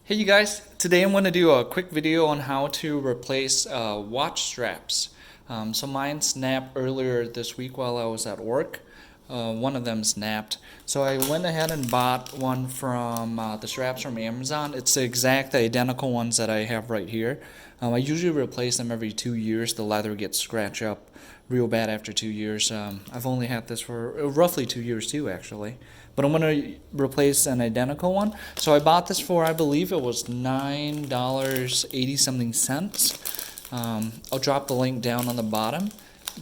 Hey you guys, today I'm going to do a quick video on how to replace watch straps. So mine snapped earlier this week while I was at work. One of them snapped. So I went ahead and bought one from the straps from Amazon. It's the exact identical ones that I have right here. I usually replace them every 2 years. The leather gets scratched up real bad after 2 years. I've only had this for roughly 2 years too, actually. But I'm gonna replace an identical one. So I bought this for, I believe it was $9.80 something cents. I'll drop the link down on the bottom.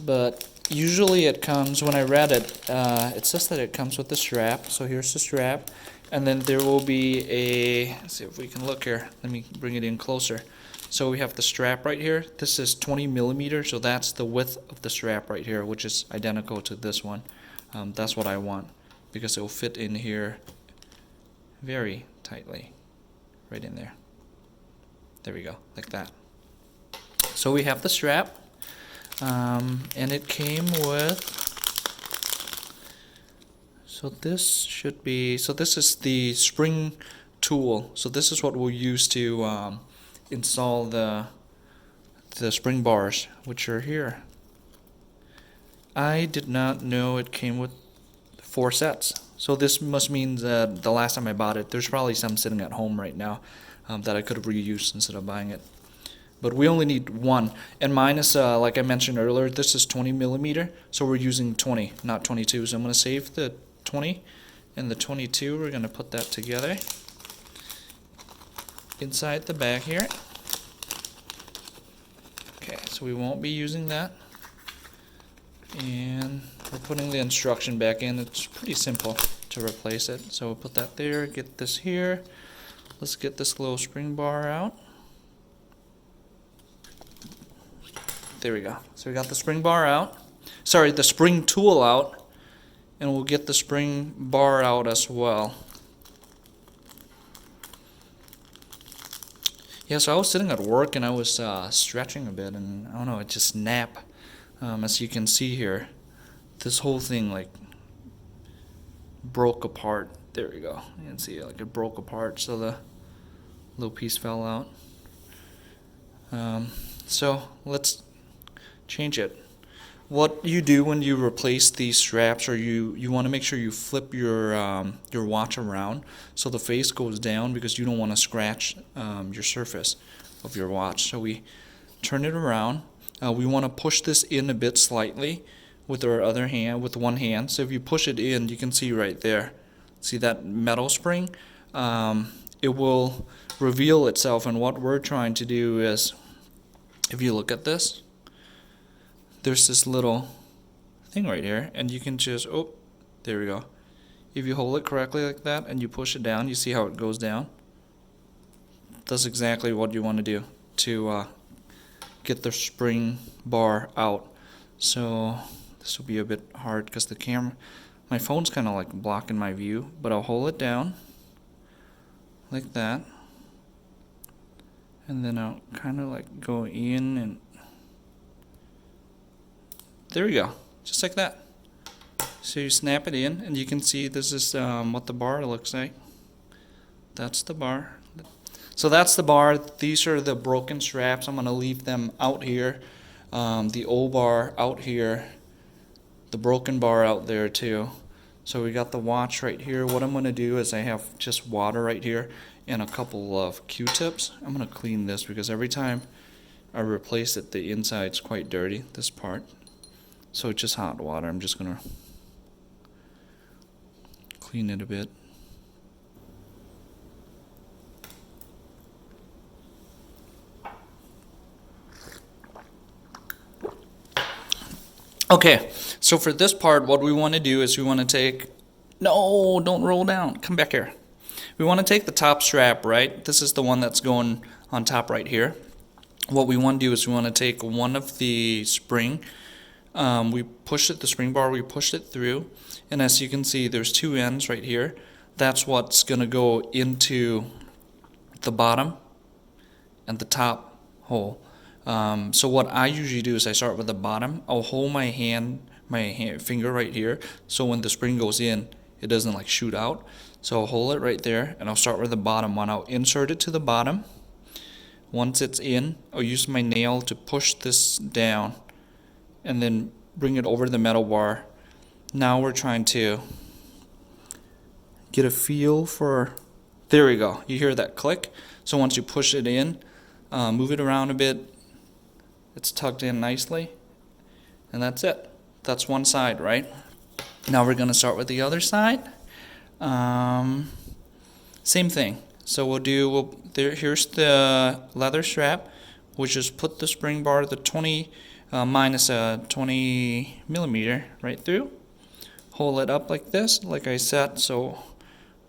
But usually it comes, when I read it, it says that it comes with the strap. So here's the strap. And then there will be a, let's see if we can look here. Let me bring it in closer. So we have the strap right here. This is 20 millimeters, so that's the width of the strap right here, which is identical to this one. That's what I want, because it will fit in here very tightly, right in there. There we go, like that. So we have the strap, and it came with, so this should be, so this is the spring tool. So this is what we'll use to install the spring bars, which are here. I did not know it came with 4 sets. So this must mean that the last time I bought it, there's probably some sitting at home right now that I could have reused instead of buying it. But we only need one. And mine is, like I mentioned earlier, this is 20 millimeter. So we're using 20, not 22. So I'm going to save the 20 and the 22. We're going to put that together inside the bag here. Okay, so we won't be using that. And we're putting the instruction back in. It's pretty simple to replace it. So we'll put that there, get this here. Let's get this little spring bar out. There we go. So we got the spring bar out. Sorry, the spring tool out. And we'll get the spring bar out as well. Yeah, so I was sitting at work and I was stretching a bit, and I don't know, it just snapped. As you can see here, this whole thing like broke apart. There we go. You can see like it broke apart, so the little piece fell out. So let's change it. What you do when you replace these straps, or you want to make sure you flip your watch around so the face goes down, because you don't want to scratch your surface of your watch. So we turn it around. We want to push this in a bit slightly with our other hand, with one hand. So if you push it in, you can see right there. See that metal spring? It will reveal itself, and what we're trying to do is, if you look at this, there's this little thing right here, and you can just, oh, there we go. If you hold it correctly like that and you push it down, you see how it goes down? That's exactly what you want to do to get the spring bar out. So this will be a bit hard because the camera, my phone's kind of like blocking my view, but I'll hold it down like that, and then I'll kind of like go in, and there we go, just like that. So you snap it in, and you can see this is what the bar looks like. That's the bar. So that's the bar. These are the broken straps. I'm going to leave them out here. The old bar out here. The broken bar out there too. So we got the watch right here. What I'm going to do is I have just water right here and a couple of Q-tips. I'm going to clean this because every time I replace it, the inside's quite dirty, this part. So it's just hot water. I'm just going to clean it a bit. Okay, so for this part, what we want to do is we want to take, no, don't roll down, come back here. We want to take the top strap, right? This is the one that's going on top right here. What we want to do is we want to take one of the spring, we push it, the spring bar, we push it through, and as you can see, there's 2 ends right here. That's what's going to go into the bottom and the top hole. So what I usually do is I start with the bottom. I'll hold my finger right here, so when the spring goes in, it doesn't like shoot out. So I'll hold it right there, and I'll start with the bottom one. I'll insert it to the bottom. Once it's in, I'll use my nail to push this down and then bring it over the metal bar. Now we're trying to get a feel for, there we go. You hear that click? So once you push it in, move it around a bit, it's tucked in nicely, and that's it. That's one side, right? Now we're gonna start with the other side. Same thing. So here's the leather strap. We'll just put the spring bar, the 20 minus a 20 millimeter right through. Hold it up like this, like I said. So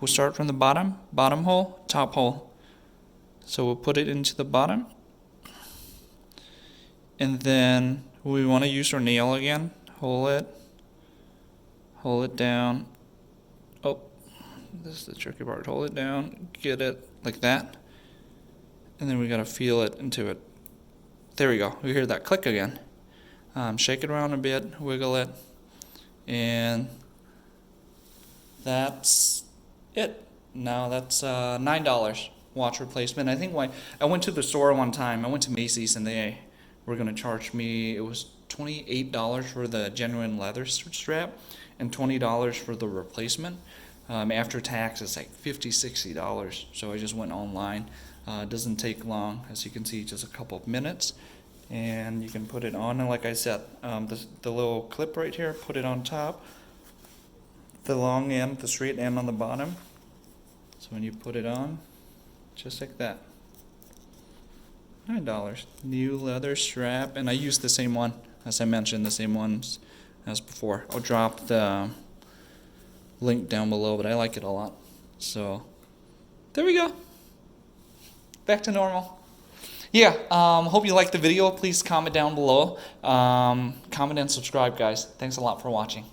we'll start from the bottom hole, top hole. So we'll put it into the bottom. And then we want to use our nail again. Hold it down. Oh, this is the tricky part. Hold it down, get it like that. And then we got to feel it into it. There we go. We hear that click again. Shake it around a bit, wiggle it, and that's it. Now that's $9 watch replacement. I think I went to the store one time. I went to Macy's and they were going to charge me, it was $28 for the genuine leather strap and $20 for the replacement. After tax, it's like $50, $60. So I just went online. It doesn't take long, as you can see, just a couple of minutes. And you can put it on, and like I said, the little clip right here, put it on top. The long end, the straight end on the bottom. So when you put it on, just like that. $9. New leather strap, and I use the same one, as I mentioned, the same ones as before. I'll drop the link down below, but I like it a lot. So there we go. Back to normal. Yeah, hope you liked the video. Please comment down below. Comment and subscribe, guys. Thanks a lot for watching.